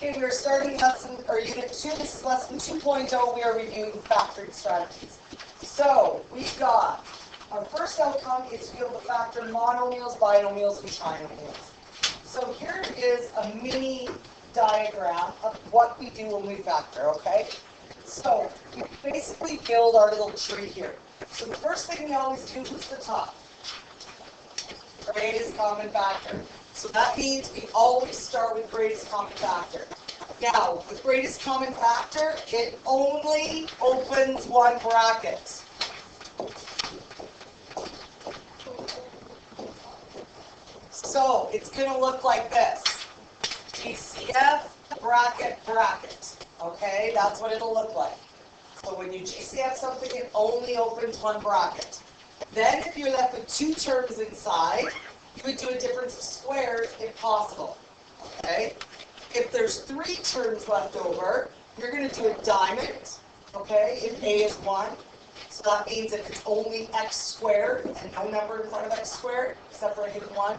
Okay, we are starting lesson, or unit 2. This is lesson 2.0. We are reviewing factoring strategies. So, we've got, our first outcome is to be able to factor monomials, binomials, and trinomials. So here is a mini diagram of what we do when we factor, okay? So, we basically build our little tree here. So the first thing we always do is the top. Greatest common factor. So that means we always start with greatest common factor. Now, with greatest common factor, it only opens one bracket. So it's going to look like this. GCF, bracket, bracket. Okay, that's what it'll look like. So when you GCF something, it only opens one bracket. Then if you're left with two terms inside, you would do a difference of squares if possible. Okay? If there's three terms left over, you're going to do a diamond. Okay? If A is 1. So that means if it's only x squared and no number in front of x squared, separated 1.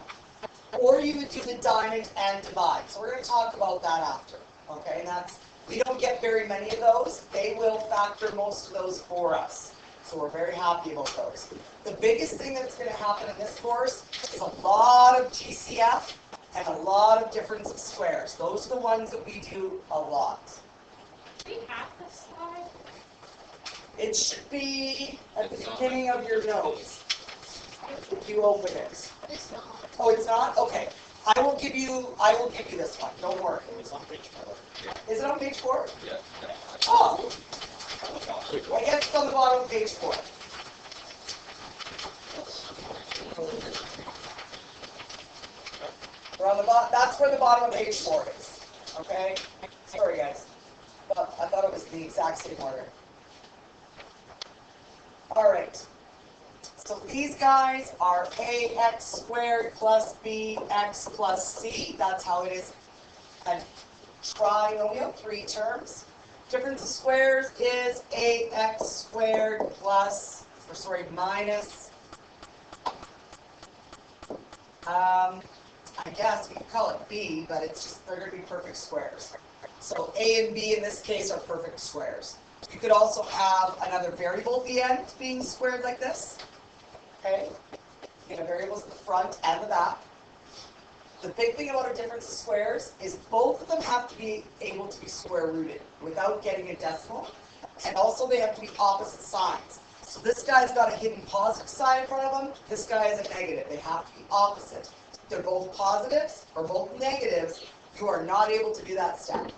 Or you would do the diamond and divide. So we're going to talk about that after. Okay? And that's, we don't get very many of those. They will factor most of those for us. So we're very happy about those. The biggest thing that's going to happen in this course is a lot of GCF and a lot of difference of squares. Those are the ones that we do a lot. Do we have this slide? It should be at the beginning of your notes. If you open it. It's not. Oh, it's not? Okay. I will give you this one. Don't worry. It's on page 4. Is it on page 4? Yeah. Oh. I guess it's on the bottom of page 4. We're on the that's where the bottom of page 4 is. Okay? Sorry guys. I thought it was the exact same order. Alright. So these guys are ax squared plus bx plus c. That's how it is a trinomial, 3 terms. Difference of squares is ax squared minus, I guess we could call it b, but it's just, they're going to be perfect squares. So a and b in this case are perfect squares. You could also have another variable at the end being squared like this. Okay? You have variables at the front and the back. The big thing about a difference of squares is both of them have to be able to be square rooted without getting a decimal. And also they have to be opposite signs. So this guy's got a hidden positive sign in front of them. This guy is a negative. They have to be opposite. If they're both positives or both negatives, you are not able to do that step.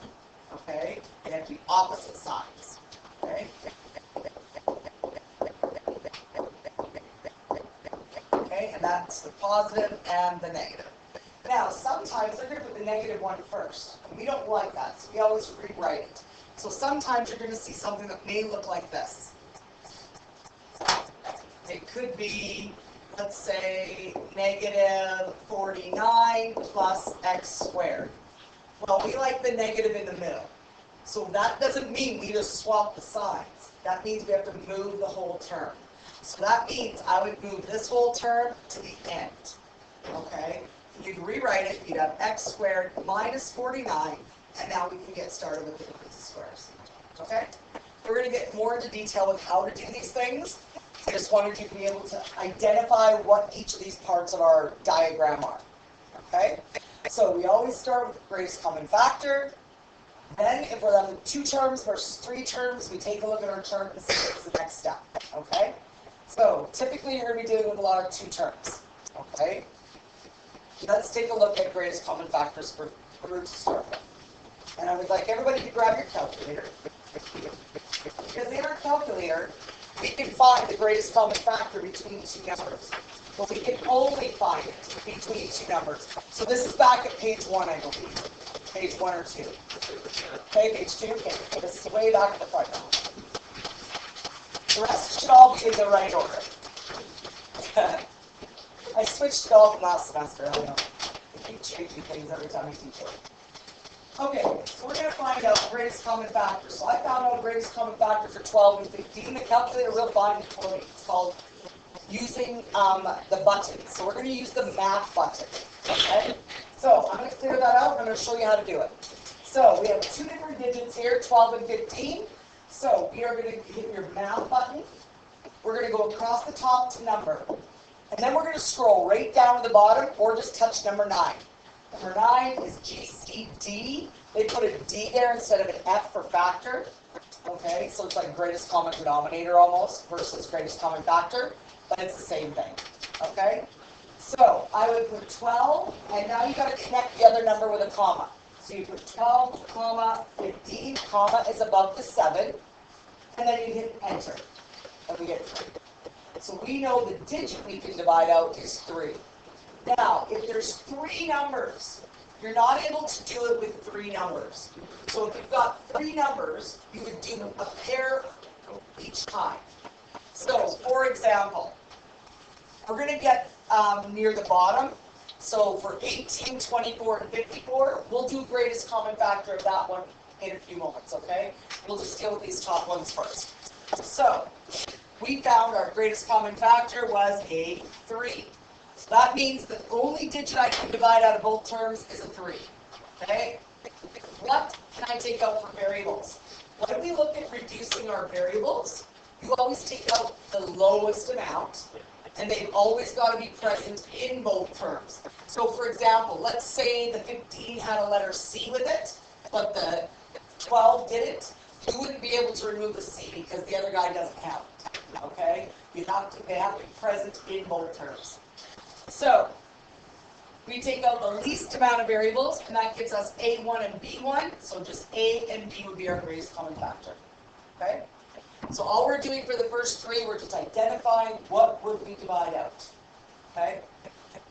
Okay? They have to be opposite signs. Okay? Okay, and that's the positive and the negative. Now, sometimes they're going to put the negative one first. We don't like that, so we always rewrite it. So sometimes you're going to see something that may look like this. It could be, let's say, negative 49 plus x squared. Well, we like the negative in the middle. So that doesn't mean we just swap the signs. That means we have to move the whole term. So that means I would move this whole term to the end. Okay? You can rewrite it. You'd have x squared minus 49, and now we can get started with the difference of squares. Okay? We're going to get more into detail with how to do these things. I just wanted you to be able to identify what each of these parts of our diagram are. Okay? So we always start with the greatest common factor. Then, if we're left with 2 terms versus 3 terms, we take a look at our chart and see what's the next step. Okay? So, typically you're going to be dealing with a lot of 2 terms. Okay? Let's take a look at greatest common factors for groups to start with. And I would like everybody to grab your calculator. Because in our calculator, we can find the greatest common factor between 2 numbers. But we can only find it between 2 numbers. So this is back at page 1, I believe. Page 1 or 2. Okay, page 2. Okay, this is way back at the front now. The rest should all be in the right order. I switched it all from last semester. I know. I keep changing things every time I teach it. Okay, so we're going to find out the greatest common factor. So I found out the greatest common factor for 12 and 15. The calculator will find it for me. It's called using the button. So we're going to use the math button. Okay? So I'm going to clear that out and I'm going to show you how to do it. So we have two different digits here, 12 and 15. So we are going to hit your math button. We're going to go across the top to number. And then we're going to scroll right down to the bottom or just touch number 9. Number 9 is GCD. They put a D there instead of an F for factor. Okay, so it's like greatest common denominator almost versus greatest common factor, but it's the same thing. Okay, so I would put 12, and now you got to connect the other number with a comma. So you put 12, comma, 15, comma is above the 7, and then you hit enter, and we get 3. So we know the digit we can divide out is 3. Now, if there's 3 numbers, you're not able to do it with 3 numbers. So if you've got 3 numbers, you would do a pair each time. So, for example, we're going to get near the bottom. So for 18, 24, and 54, we'll do greatest common factor of that one in a few moments, okay? We'll just deal with these top ones first. So, we found our greatest common factor was a 3. So that means the only digit I can divide out of both terms is a 3. Okay? What can I take out for variables? When we look at reducing our variables, you always take out the lowest amount, and they've always got to be present in both terms. So for example, let's say the 15 had a letter C with it, but the 12 didn't. You wouldn't be able to remove the C because the other guy doesn't have it. Okay? They have to be present in both terms. So, we take out the least amount of variables, and that gives us A1 and B1, so just A and B would be our greatest common factor. Okay? So all we're doing for the first 3, we're just identifying what would we divide out. Okay?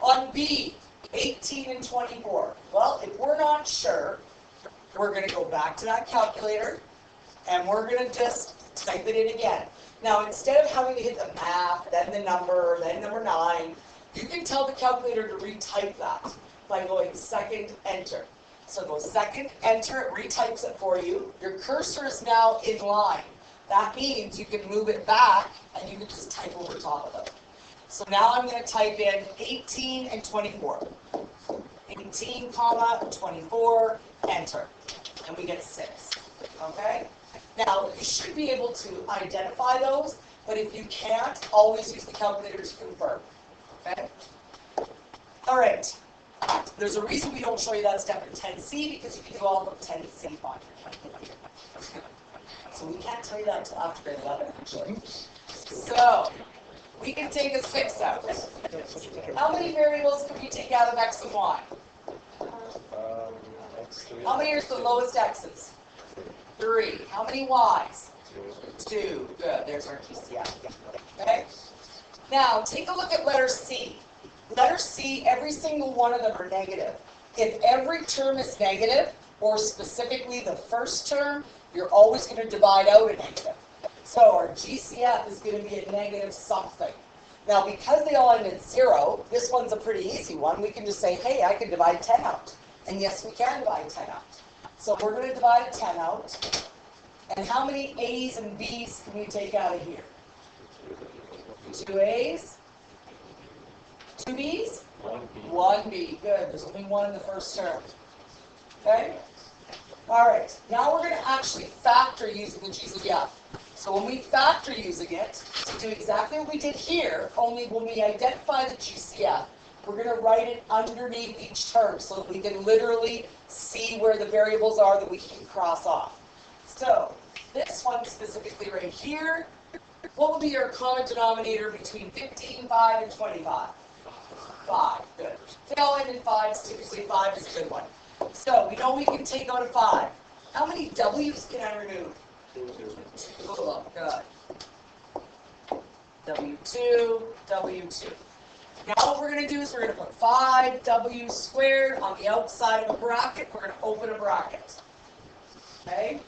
On B, 18 and 24. Well, if we're not sure, we're going to go back to that calculator, and we're going to just type it in again. Now, instead of having to hit the math, then the number, then number 9, you can tell the calculator to retype that by going second enter. So go second enter, it retypes it for you. Your cursor is now in line. That means you can move it back and you can just type over top of it. So now I'm going to type in 18 and 24. 18, comma, 24, enter. And we get 6. Okay? Now, you should be able to identify those, but if you can't, always use the calculator to confirm. Okay? All right. There's a reason we don't show you that step in 10C, because you can do all of 10C fine. So we can't tell you that until after grade 11, actually. So, we can take a 6 out. How many variables can we take out of x and y? How many are the lowest x's? 3. How many y's? 2. Good. There's our GCF. Okay? Now, take a look at letter C. Letter C, every single one of them are negative. If every term is negative, or specifically the first term, you're always going to divide out a negative. So our GCF is going to be a negative something. Now, because they all end in 0, this one's a pretty easy one. We can just say, hey, I can divide 10 out. And yes, we can divide 10 out. So we're going to divide a 10 out. And how many A's and B's can we take out of here? 2 A's, 2 B's, 1 B. Good. There's only one in the first term. Okay? All right. Now we're going to actually factor using the GCF. So when we factor using it, to do exactly what we did here, only when we identify the GCF, we're going to write it underneath each term so that we can literally see where the variables are that we can cross off. So this one specifically right here, what will be your common denominator between 15, 5, and 25? 5. Good. They all end in 5s. Typically 5 is a good one. So we know we can take out a 5. How many W's can I remove? 2. Good. W2, W2. Now what we're going to do is we're going to put 5W squared on the outside of a bracket. We're going to open a bracket. Okay?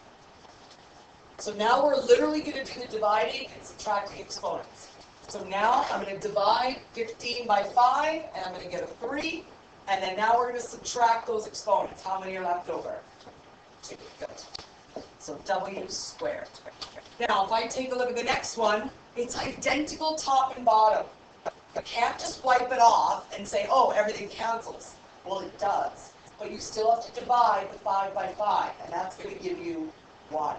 So now we're literally going to do the dividing and subtracting exponents. So now I'm going to divide 15 by 5, and I'm going to get a 3. And then now we're going to subtract those exponents. How many are left over? 2. Good. So W squared. Now, if I take a look at the next one, it's identical top and bottom. You can't just wipe it off and say, oh, everything cancels. Well, it does. but you still have to divide the 5 by 5, and that's going to give you 1.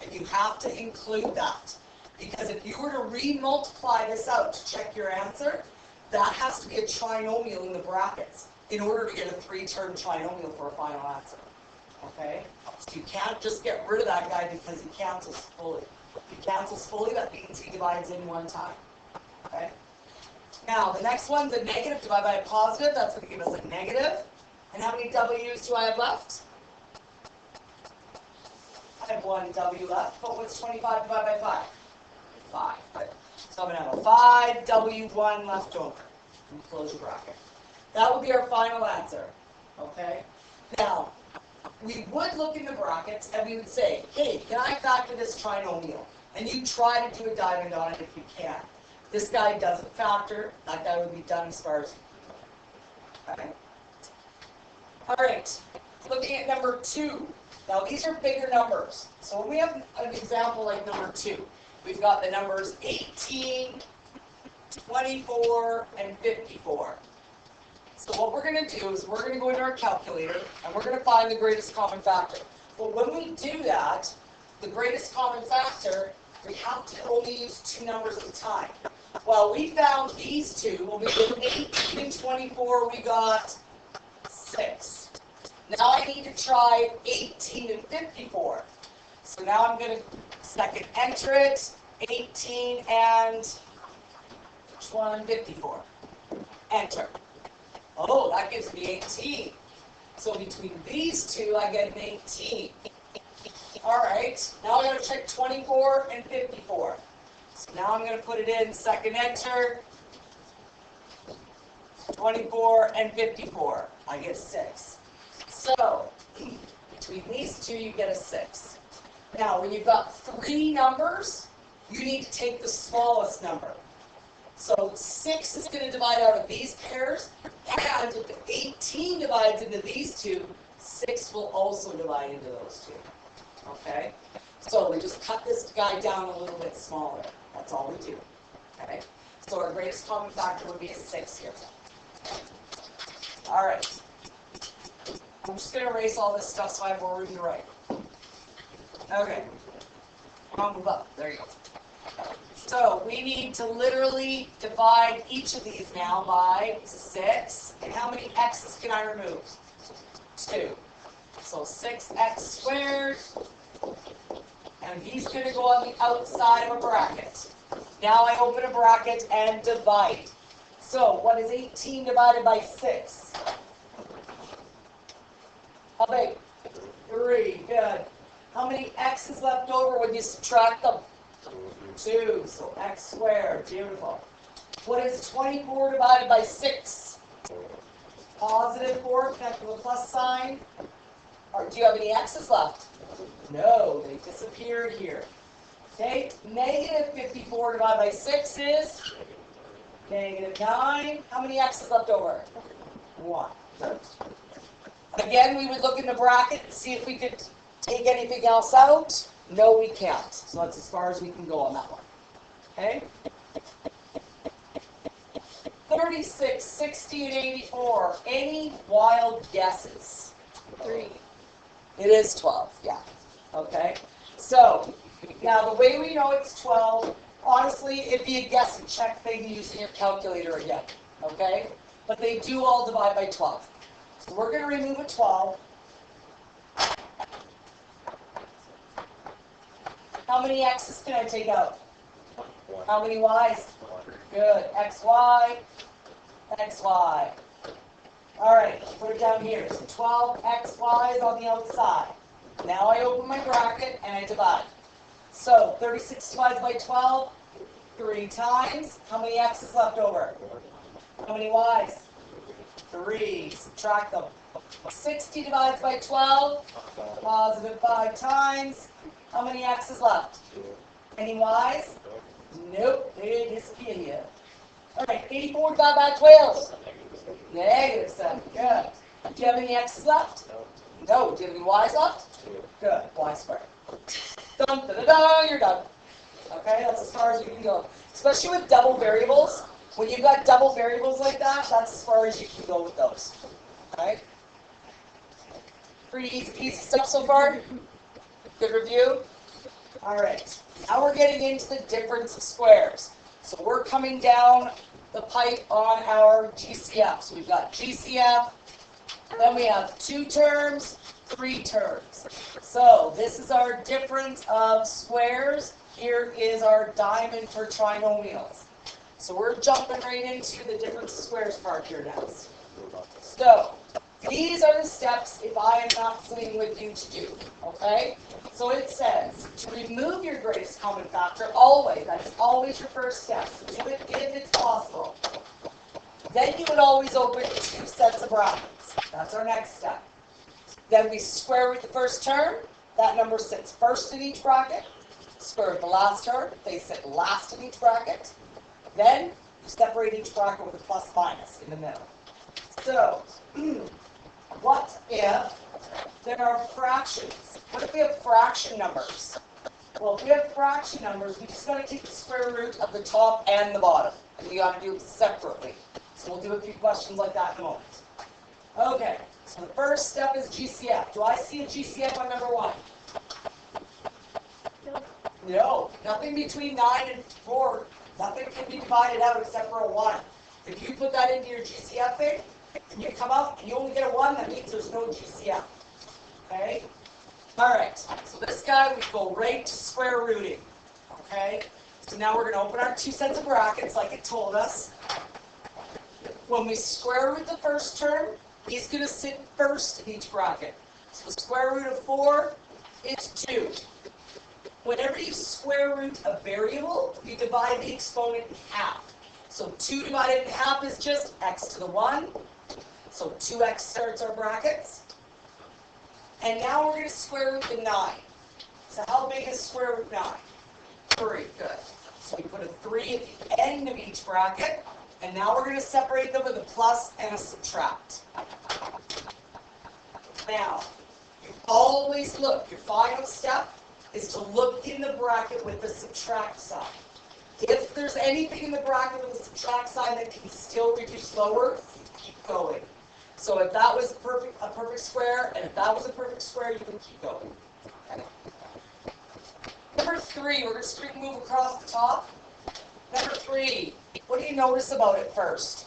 And you have to include that, because if you were to re-multiply this out to check your answer, that has to be a trinomial in the brackets in order to get a 3-term trinomial for a final answer. Okay? So you can't just get rid of that guy because he cancels fully. If he cancels fully, that means he divides in 1 time. Okay? Now, the next one's a negative divided by a positive. That's going to give us a negative. And how many W's do I have left? I have 1 W left, but what's 25 divided by 5? 5. So I'm going to have a 5W1 left over. And close your bracket. That would be our final answer. Okay? Now, we would look in the brackets and we would say, hey, can I factor this trinomial? And you try to do a diamond on it if you can. This guy doesn't factor. That guy would be done as far as... Okay? All right. Looking at number 2. Now, these are bigger numbers. So when we have an example like number 2, we've got the numbers 18, 24, and 54. So what we're going to do is we're going to go into our calculator, and we're going to find the greatest common factor. But when we do that, the greatest common factor, we have to only use 2 numbers at a time. Well, we found these 2. When we did 18 and 24, we got 6. Now I need to try 18 and 54. So now I'm going to second enter it, 18 and 54. Enter. Oh, that gives me 18. So between these 2, I get an 18. All right, now I'm going to check 24 and 54. So now I'm going to put it in, second enter, 24 and 54. I get 6. So, between these 2, you get a 6. Now, when you've got 3 numbers, you need to take the smallest number. So, 6 is going to divide out of these pairs, and if 18 divides into these 2, 6 will also divide into those 2. Okay? So, we just cut this guy down a little bit smaller. That's all we do. Okay? So, our greatest common factor would be a 6 here. All right. I'm just going to erase all this stuff so I have more room to write. Okay. I'll move up. There you go. So we need to literally divide each of these now by 6. And how many x's can I remove? 2. So 6x squared. And he's going to go on the outside of a bracket. Now I open a bracket and divide. So what is 18 divided by 6? How big? 3. Good. How many x's left over when you subtract them? 2. So x squared. Beautiful. What is 24 divided by 6? Positive 4, connect with a plus sign. Or do you have any x's left? No, they disappeared here. Okay, negative 54 divided by 6 is negative 9. How many x's left over? 1. Again, we would look in the bracket and see if we could take anything else out. No, we can't. So that's as far as we can go on that one. Okay? 36, 60, and 84. Any wild guesses? 3. It is 12, yeah. Okay? So, now the way we know it's 12, honestly, it'd be a guess and check thing using your calculator again. Okay? But they do all divide by 12. So we're going to remove a 12. How many x's can I take out? How many y's? Good. xy, xy. All right, put it down here. So 12 xy is on the outside. Now I open my bracket and I divide. So 36 divided by 12, 3 times. How many x's left over? How many y's? 3. Subtract them. 60 divided by 12, positive 5 times. How many x's left? Any y's? Nope, they disappear here. All right, 84 divided by 12. Negative 7. Good. Do you have any x's left? No. Do you have any y's left? Good. Y squared. Dun, da, da, da, you're done. Okay, that's as far as you can go. Especially with double variables. When you've got double variables like that, that's as far as you can go with those. Okay? Pretty easy stuff so far? Good review? All right, now we're getting into the difference of squares. So we're coming down the pipe on our GCF. So we've got GCF, then we have 2 terms, 3 terms. So this is our difference of squares. Here is our diamond for trinomials. So we're jumping right into the difference of squares part here next. So these are the steps if I am not sitting with you to do, okay? So it says to remove your greatest common factor, always, that's always your first step. Do it if it's possible. Then you would always open 2 sets of brackets. That's our next step. Then we square root the first term. That number sits first in each bracket. Square root the last term. They sit last in each bracket. Then you separate each bracket with a plus minus in the middle. So, what if there are fractions? What if we have fraction numbers? Well, if we have fraction numbers, we just got to take the square root of the top and the bottom. And we got to do it separately. So we'll do a few questions like that in a moment. Okay, so the first step is GCF. Do I see a GCF on number 1? No, nothing between 9 and 4. Nothing can be divided out except for a 1. If you put that into your GCF thing, and you come up and you only get a 1, that means there's no GCF. Okay? Alright, so this guy, we go right to square rooting. Okay? So now we're going to open our 2 sets of brackets like it told us. When we square root the first term, he's going to sit first in each bracket. So square root of 4 is 2. Whenever you square root a variable, you divide the exponent in half. So 2 divided in half is just x to the 1. So 2x starts our brackets. And now we're going to square root the 9. So how big is square root 9? 3. Good. So we put a 3 at the end of each bracket. And now we're going to separate them with a plus and a subtract. Now, you always look. Your final step is to look in the bracket with the subtract sign. If there's anything in the bracket with the subtract sign that can still reduce lower, keep going. So if that was a perfect square, and if that was a perfect square, you can keep going. Okay. Number 3, we're going to move across the top. Number 3, what do you notice about it first?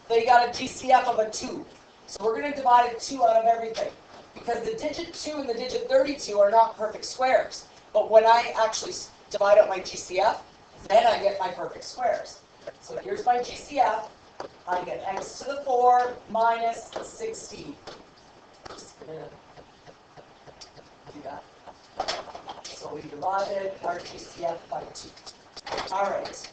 They got a GCF of a 2. So we're going to divide a 2 out of everything. Because the digit 2 and the digit 32 are not perfect squares. But when I actually divide out my GCF, then I get my perfect squares. So here's my GCF. I get x to the 4 minus 16. Just gonna do that. So we divided our GCF by 2. All right.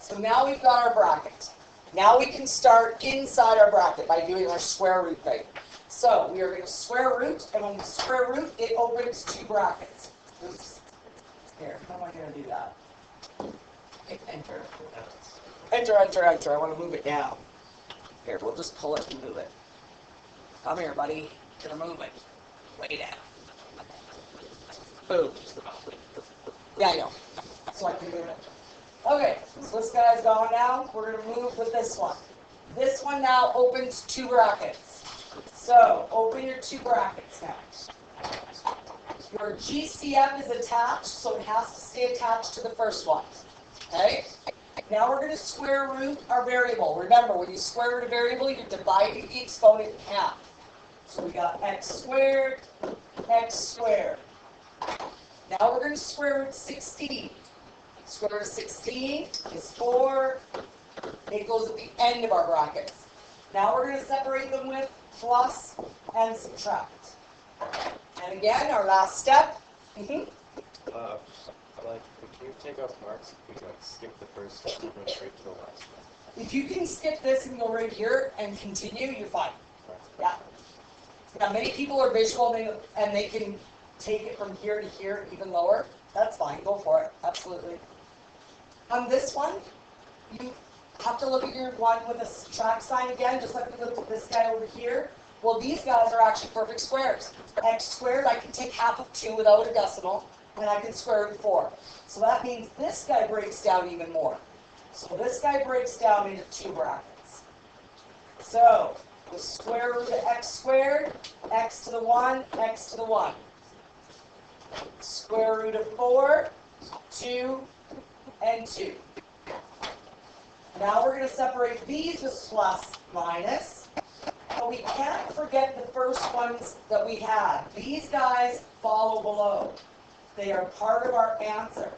So now we've got our bracket. Now we can start inside our bracket by doing our square root thing. So we are going to square root, and when we square root, it opens 2 brackets. Oops. Here, how am I going to do that? Hit enter. Enter, enter, enter. I want to move it down. Here, we'll just pull it and move it. Come here, buddy. You're moving. Way down. Boom. Yeah, I know. So I can move it. Okay, so this guy's gone now. We're going to move with this one. This one now opens 2 brackets. So, open your 2 brackets now. Your GCF is attached, so it has to stay attached to the first one. Okay? Now we're going to square root our variable. Remember, when you square root a variable, you're dividing the exponent in half. So we got x squared. Now we're going to square root 16. Square root of 16 is 4. It goes at the end of our brackets. Now we're going to separate them with plus and subtract. And again, our last step. Like, can you take off marks if we skip the first step and go straight to the last one? If you can skip this and go right here and continue, you're fine. Yeah. Now, many people are visual and they can take it from here to here, even lower. That's fine. Go for it. Absolutely. On this one, you have to look at your one with a subtract sign again, just like we looked at this guy over here. Well, these guys are actually perfect squares. X squared, I can take half of 2 without a decimal, and I can square root 4. So that means this guy breaks down even more. So this guy breaks down into 2 brackets. So, the square root of x squared, x to the 1, x to the 1. Square root of 4, 2, and 2. Now we're going to separate these with plus, minus. But we can't forget the first ones that we had. These guys follow below. They are part of our answer.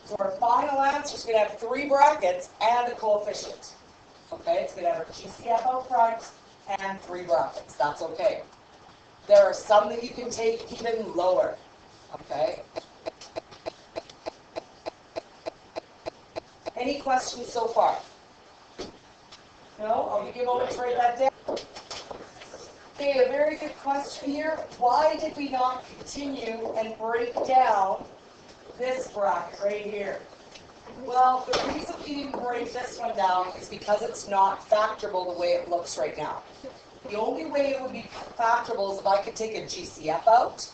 So our final answer is going to have 3 brackets and a coefficient. Okay, it's going to have a GCF out front and 3 brackets. That's okay. There are some that you can take even lower. Okay? Any questions so far? No? I'll give you a moment to write that down. Okay, a very good question here. Why did we not continue and break down this bracket right here? Well, the reason we didn't break this one down is because it's not factorable the way it looks right now. The only way it would be factorable is if I could take a GCF out,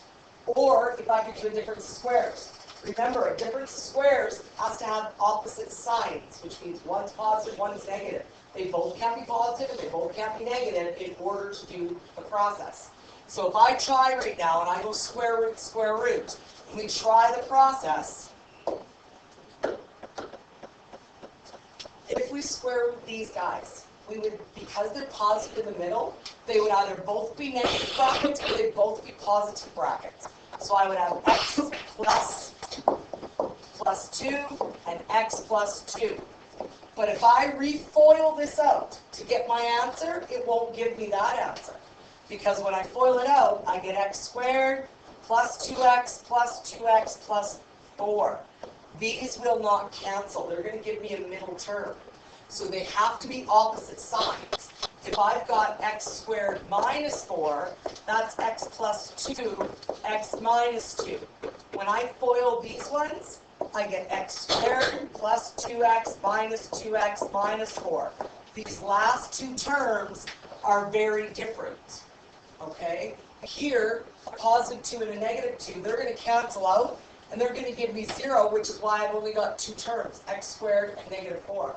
or if I could do a difference of squares. Remember, a difference of squares has to have opposite signs, which means one's positive, one's negative. They both can't be positive and they both can't be negative in order to do the process. So if I try right now and I go square root, and we try the process, if we square root these guys, we would, because they're positive in the middle, they would either both be negative brackets or they'd both be positive brackets. So I would have x plus 2 and x plus 2. But if I refoil this out to get my answer, it won't give me that answer. Because when I FOIL it out, I get x squared plus 2x plus 2x plus 4. These will not cancel. They're going to give me a middle term. So they have to be opposite signs. If I've got x squared minus 4, that's x plus 2, x minus 2. When I FOIL these ones, I get x squared plus 2x minus 2x minus 4. These last 2 terms are very different. Okay? Here, a positive 2 and a negative 2, they're going to cancel out, and they're going to give me 0, which is why I've only got 2 terms, x squared and negative 4.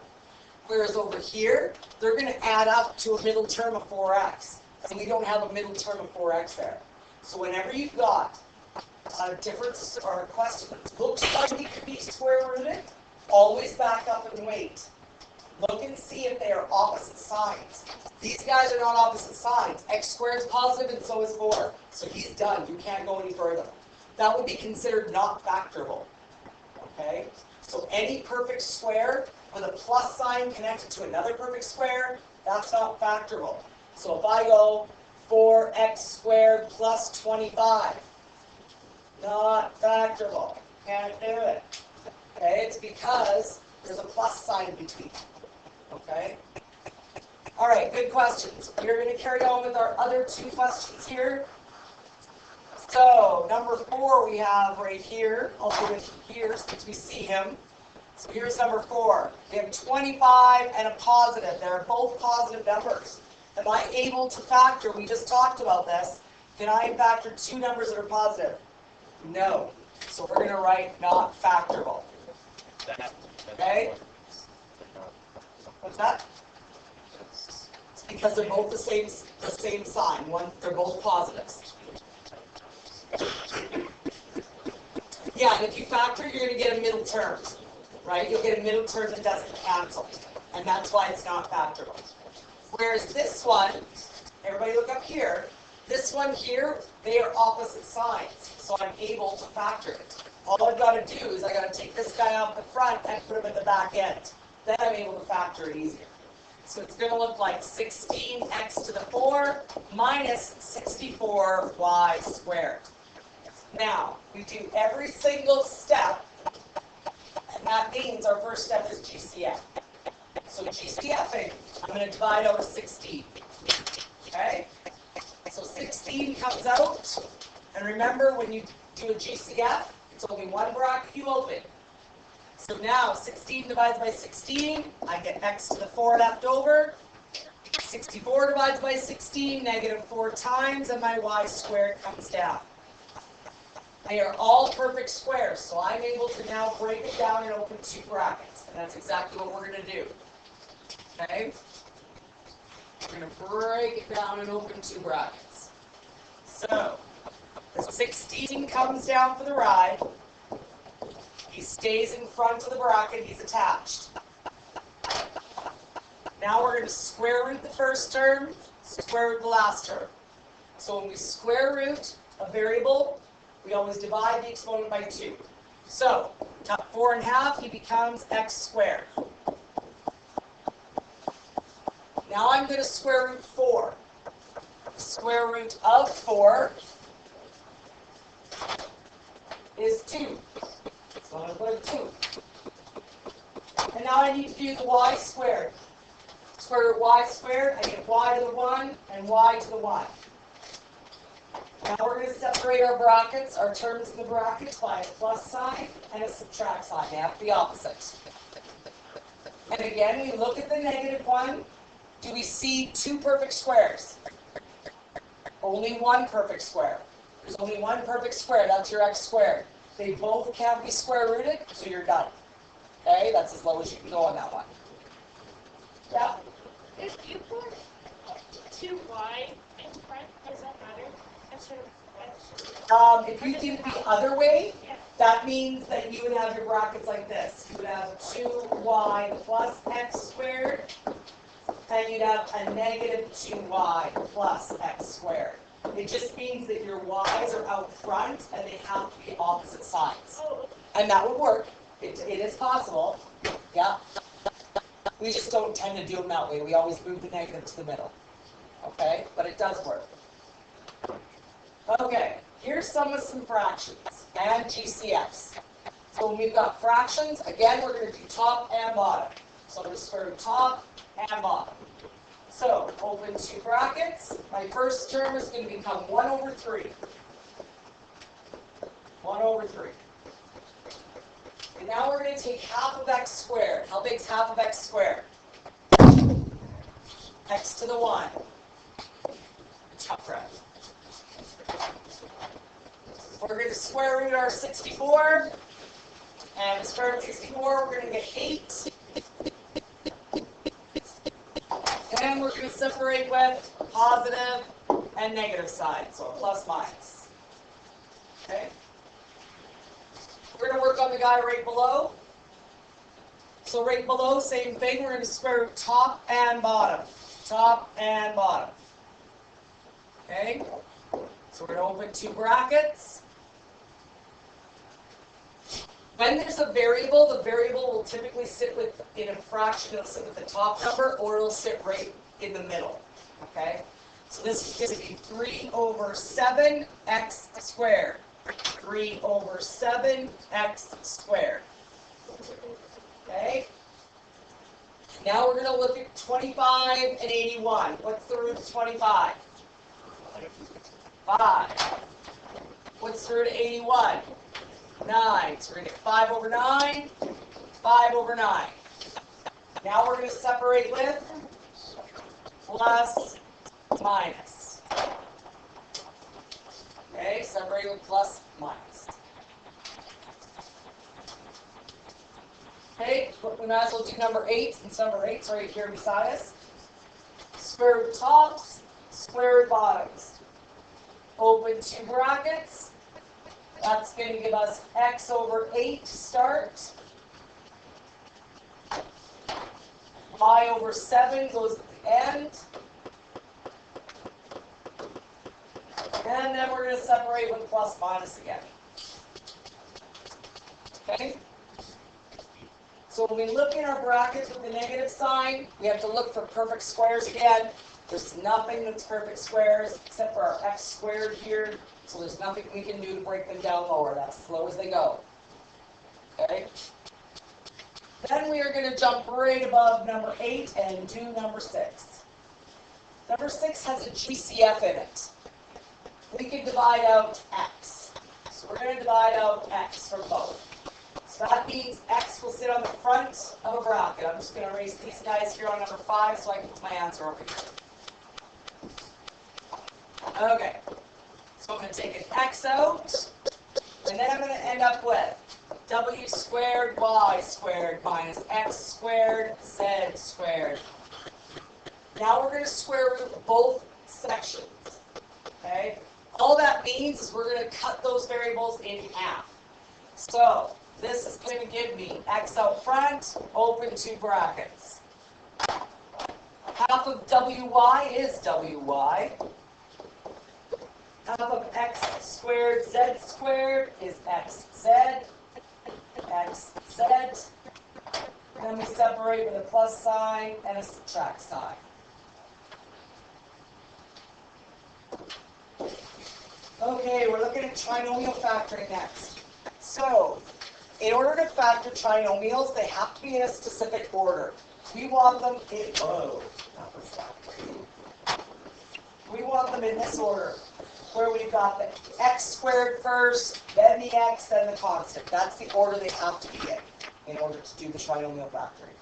Whereas over here, they're going to add up to a middle term of 4x. And we don't have a middle term of 4x there. So whenever you've got a difference or a question that looks like it could be square rooted, always back up and wait. Look and see if they are opposite signs. These guys are not opposite signs. X squared is positive and so is 4. So he's done. You can't go any further. That would be considered not factorable. Okay? So any perfect square with a plus sign connected to another perfect square, that's not factorable. So if I go 4x squared plus 25, not factorable. Can't do it. Okay, it's because there's a plus sign in between. Okay? All right, good questions. We're going to carry on with our other 2 questions here. So, number 4 we have right here. I'll do it here since we see him. So here's number 4. We have 25 and a positive. They're both positive numbers. Am I able to factor? We just talked about this. Can I factor 2 numbers that are positive? No. So we're going to write not factorable. Okay? What's that? It's because they're both the same sign. They're both positives. Yeah, and if you factor, you're going to get a middle term. Right? You'll get a middle term that doesn't cancel. And that's why it's not factorable. Whereas this one, everybody look up here, this one here, they are opposite signs. So I'm able to factor it. All I've got to do is I've got to take this guy off the front and put him at the back end. Then I'm able to factor it easier. So it's going to look like 16x to the 4 minus 64y squared. Now, we do every single step, and that means our first step is GCF. So GCFing, I'm going to divide over 16. Okay? So 16 comes out, and remember when you do a GCF, it's only one bracket you open. So now 16 divides by 16, I get x to the 4 left over. 64 divides by 16, negative 4 times, and my y squared comes down. They are all perfect squares, so I'm able to now break it down and open 2 brackets. And that's exactly what we're going to do. Okay? We're going to break it down and open two brackets. So, the 16 comes down for the ride. He stays in front of the bracket, he's attached. Now we're going to square root the first term, square root the last term. So when we square root a variable, we always divide the exponent by 2. So, cut 4 in half, he becomes x squared. Now I'm going to square root 4. Square root of 4 is 2. So I'm going to put a 2. And now I need to do the y squared. Square root y squared, I get y to the 1 and y to the 1. Now we're going to separate our brackets, our terms in the brackets, by a plus sign and a subtract sign. They have to be opposite. And again, we look at the negative one. Do we see two perfect squares? Only one perfect square. There's only one perfect square. That's your x squared. They both can't be square rooted, so you're done. Okay, that's as low as you can go on that one. Yeah? If you put 2y in front, does that matter? If you did it the other way, that means that you would have your brackets like this. You would have 2y plus x squared, and you'd have a negative 2y plus x squared. It just means that your y's are out front, and they have to be opposite sides. And that would work. It is possible. Yeah. We just don't tend to do them that way. We always move the negative to the middle. Okay? But it does work. Okay, here's some fractions and GCFs. So when we've got fractions, again, we're going to do top and bottom. So we're going to square root top and bottom. So open two brackets. My first term is going to become 1 over 3. 1 over 3. And now we're going to take half of x squared. How big is half of x squared? X to the 1. Tough right. We're going to square root our 64, and square root 64, we're going to get 8. And we're going to separate with positive and negative signs, so plus minus. Okay? We're going to work on the guy right below. So right below, same thing, we're going to square root top and bottom. Top and bottom. Okay? So we're going to open two brackets. When there's a variable, the variable will typically sit in a fraction. It'll sit with the top number, or it'll sit right in the middle. Okay? So this is going to be 3 over 7 x squared. 3 over 7 x squared. Okay? Now we're going to look at 25 and 81. What's the root of 25? 5. What's the root of 81? 9. So we're going to get 5 over 9, 5 over 9. Now we're going to separate with plus, minus. Okay, separate with plus, minus. Okay, we might as well do number 8, since number 8's right here beside us. Square root tops, square root bottoms. Open two brackets. That's going to give us x over 8 to start. Y over 7 goes at the end. And then we're going to separate with plus minus again. Okay? So when we look in our brackets with the negative sign, we have to look for perfect squares again. There's nothing that's perfect squares except for our x squared here. So there's nothing we can do to break them down lower. That's as low as they go. Okay? Then we are going to jump right above number 8 and do number 6. Number 6 has a GCF in it. We can divide out x. So we're going to divide out x from both. So that means x will sit on the front of a bracket. I'm just going to erase these guys here on number 5 so I can put my answer over here. Okay. So I'm going to take an x out, and then I'm going to end up with w squared y squared minus x squared z squared. Now we're going to square root both sections. Okay? All that means is we're going to cut those variables in half. So this is going to give me x out front, open two brackets. Half of wy is wy. Half of x squared z squared is xz. xz. Then we separate with a plus sign and a subtract sign. Okay, we're looking at trinomial factoring next. So, in order to factor trinomials, they have to be in a specific order. We want them in, we want them in this order, where we've got the x squared first, then the x, then the constant. That's the order they have to be in order to do the trinomial factoring.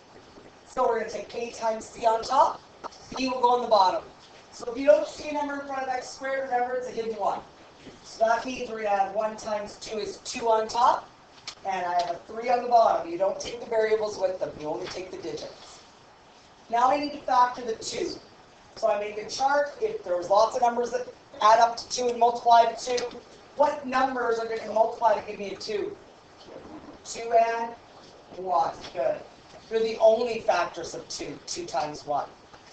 So we're going to take a times c on top, b will go on the bottom. So if you don't see a number in front of x squared, remember it's a hidden 1. So that means we're going to have 1 times 2 is 2 on top, and I have a 3 on the bottom. You don't take the variables with them, you only take the digits. Now I need to factor the 2. So I make a chart. If there was lots of numbers that add up to 2 and multiply to 2, what numbers are going to multiply to give me a 2? 2 and 1. Good. They're the only factors of 2. 2 times 1.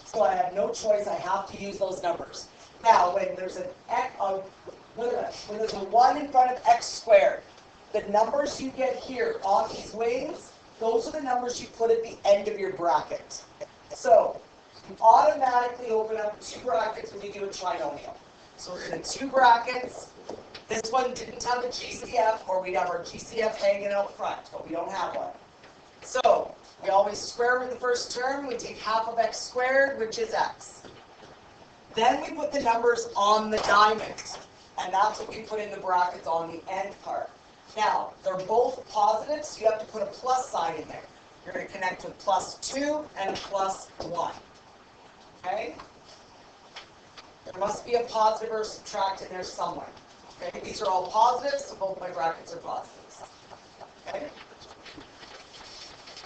So I have no choice. I have to use those numbers. Now, when there's when there's a 1 in front of x squared, the numbers you get here on these wings, those are the numbers you put at the end of your bracket. So you automatically open up 2 brackets when you do a trinomial. So we're in 2 brackets. This one didn't have a GCF, or we'd have our GCF hanging out front, but we don't have one. So we always square root the first term. We take half of x squared, which is x. Then we put the numbers on the diamond, and that's what we put in the brackets on the end part. Now, they're both positive, so you have to put a plus sign in there. You're going to connect with plus 2 and a plus 1. Okay? There must be a positive or subtract in there somewhere. Okay? These are all positives, so both my brackets are positives. Okay?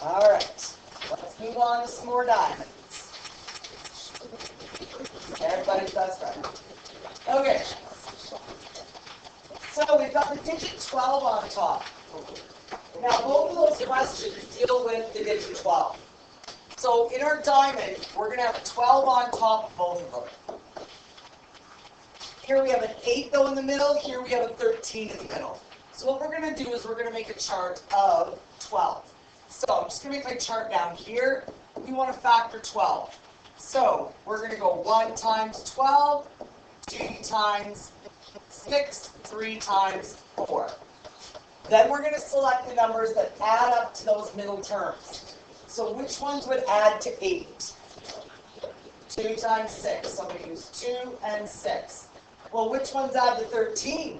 All right. Let's move on to some more diamonds. Everybody's best friend. Okay. So we've got the digit 12 on top. Now both of those questions deal with the digit 12. So in our diamond, we're going to have a 12 on top of both of them. Here we have an 8 though in the middle, here we have a 13 in the middle. So what we're going to do is we're going to make a chart of 12. So I'm just going to make my chart down here. We want to factor 12. So we're going to go 1 times 12, 2 times 6, 3 times 4. Then we're going to select the numbers that add up to those middle terms. So which ones would add to 8? 2 times 6. So I'm going to use 2 and 6. Well, which ones add to 13?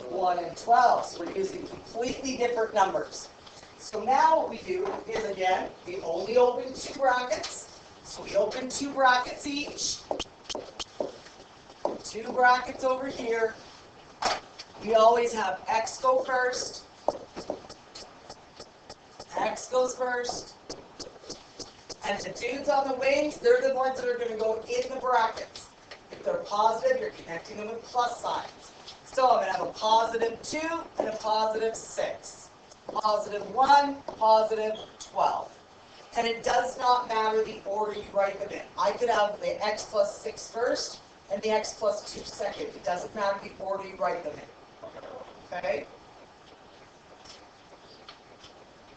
1 and 12. So we're using completely different numbers. So now what we do is, again, we only open 2 brackets. So we open 2 brackets each. 2 brackets over here. We always have x go first. X goes first. And the dudes on the wings, they're the ones that are going to go in the brackets. If they're positive, you're connecting them with plus signs. So I'm going to have a positive 2 and a positive 6. Positive 1, positive 12. And it does not matter the order you write them in. I could have the x plus 6 first and the x plus 2 second. It doesn't matter the order you write them in. Okay?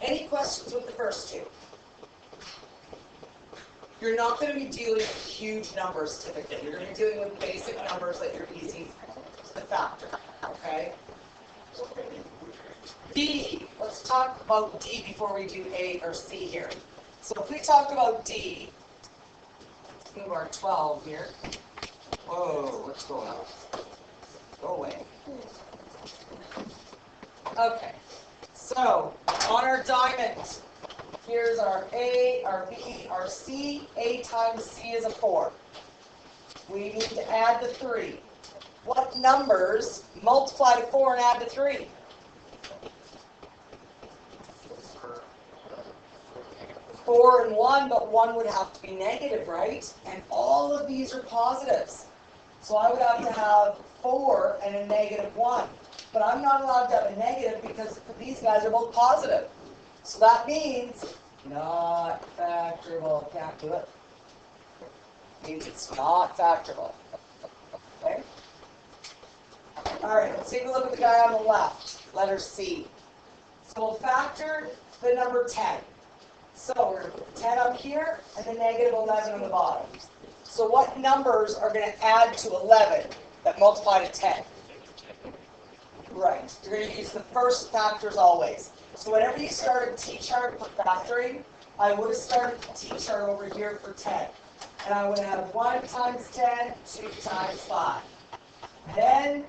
Any questions with the first 2? You're not going to be dealing with huge numbers typically. You're going to be dealing with basic numbers that you're easy to factor. Okay? D. Let's talk about D before we do A or C here. So if we talk about D, let's move our 12 here. Whoa, what's going on? Go away. Okay. So on our diamond, here's our A, our B, our C. A times C is a 4. We need to add the 3. What numbers multiply to 4 and add to 3? 4 and 1, but 1 would have to be negative, right? And all of these are positives. So I would have to have 4 and a negative 1. But I'm not allowed to have a negative because these guys are both positive. So that means not factorable. Can't do it. Means it's not factorable. Okay? Alright, let's take a look at the guy on the left. Letter C. So we'll factor the number 10. So we're going to put 10 up here and the negative 11 on the bottom. So what numbers are going to add to 11 that multiply to 10? Right. You're going to use the first factors always. So whenever you start a T-chart for factoring, I would have started the T-chart over here for 10. And I would have 1 times 10, 2 times 5. Then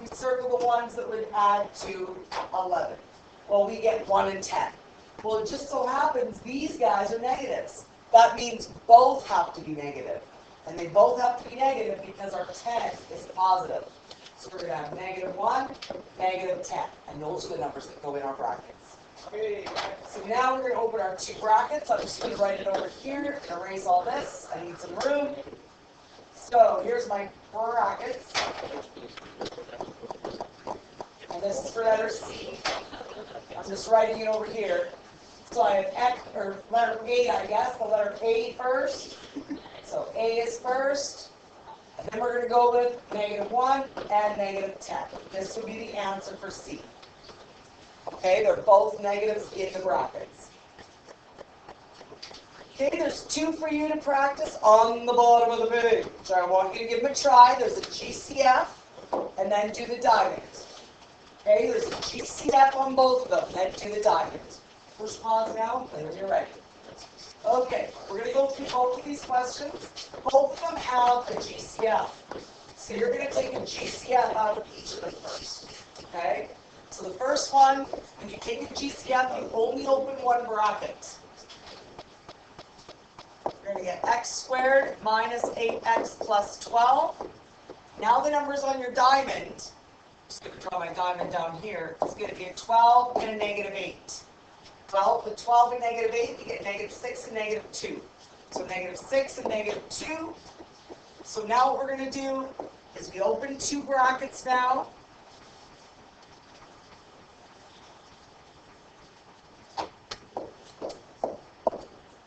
we circle the ones that would add to 11. Well, we get 1 and 10. Well, it just so happens these guys are negatives. That means both have to be negative. And they both have to be negative because our 10 is positive. So we're going to have negative 1, negative 10. And those are the numbers that go in our brackets. Okay. So now we're going to open our 2 brackets. I'm just going to write it over here and erase all this. I need some room. So here's my brackets. And this is for letter C. I'm just writing it over here. So I have X, or letter A, I guess, the letter A first. So A is first. And then we're going to go with negative 1 and negative 10. This would be the answer for C. Okay, they're both negatives in the brackets. Okay, there's 2 for you to practice on the bottom of the page. So I want you to give them a try. There's a GCF, and then do the diamond. Okay, there's a GCF on both of them, then do the diamond. First pause now, and when you're ready. Okay, we're going to go through both of these questions. Both of them have a GCF. So you're going to take a GCF out of each of them first. Okay? So the first one, when you take a GCF, you only open one bracket. You're going to get x squared minus 8x plus 12. Now the numbers on your diamond, I'm just going to draw my diamond down here, it's going to be a 12 and a negative 8. 12 with 12 and negative 8, you get negative 6 and negative 2. So negative 6 and negative 2. So now what we're going to do is we open 2 brackets now.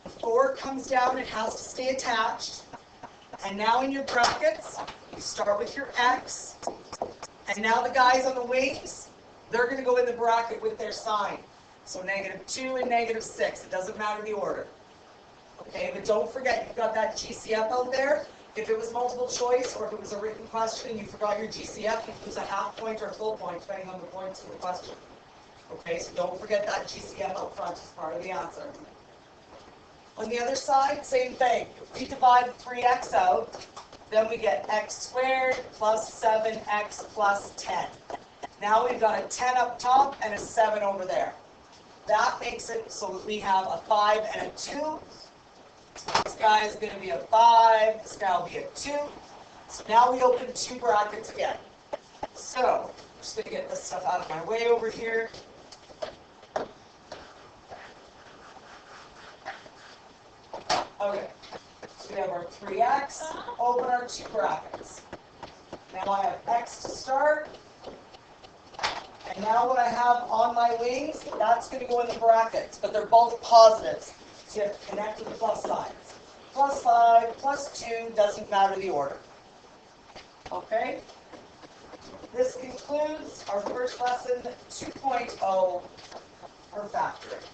The 4 comes down, it has to stay attached. And now in your brackets, you start with your x. And now the guys on the wings, they're going to go in the bracket with their sign. So negative 2 and negative 6. It doesn't matter the order. Okay, but don't forget you've got that GCF out there. If it was multiple choice or if it was a written question and you forgot your GCF, you can use a half point or a full point depending on the points of the question. Okay, so don't forget that GCF out front as part of the answer. On the other side, same thing. If we divide 3x out, then we get x squared plus 7x plus 10. Now we've got a 10 up top and a 7 over there. That makes it so that we have a 5 and a 2. This guy is going to be a 5. This guy will be a 2. So now we open 2 brackets again. So, I'm just going to get this stuff out of my way over here. Okay. So we have our 3x. Open our 2 brackets. Now I have x to start. And now what I have on my wings, that's going to go in the brackets, but they're both positives. So you have to connect with the plus signs. Plus 5, plus 2, doesn't matter the order. Okay? This concludes our first lesson 2.0 for factoring.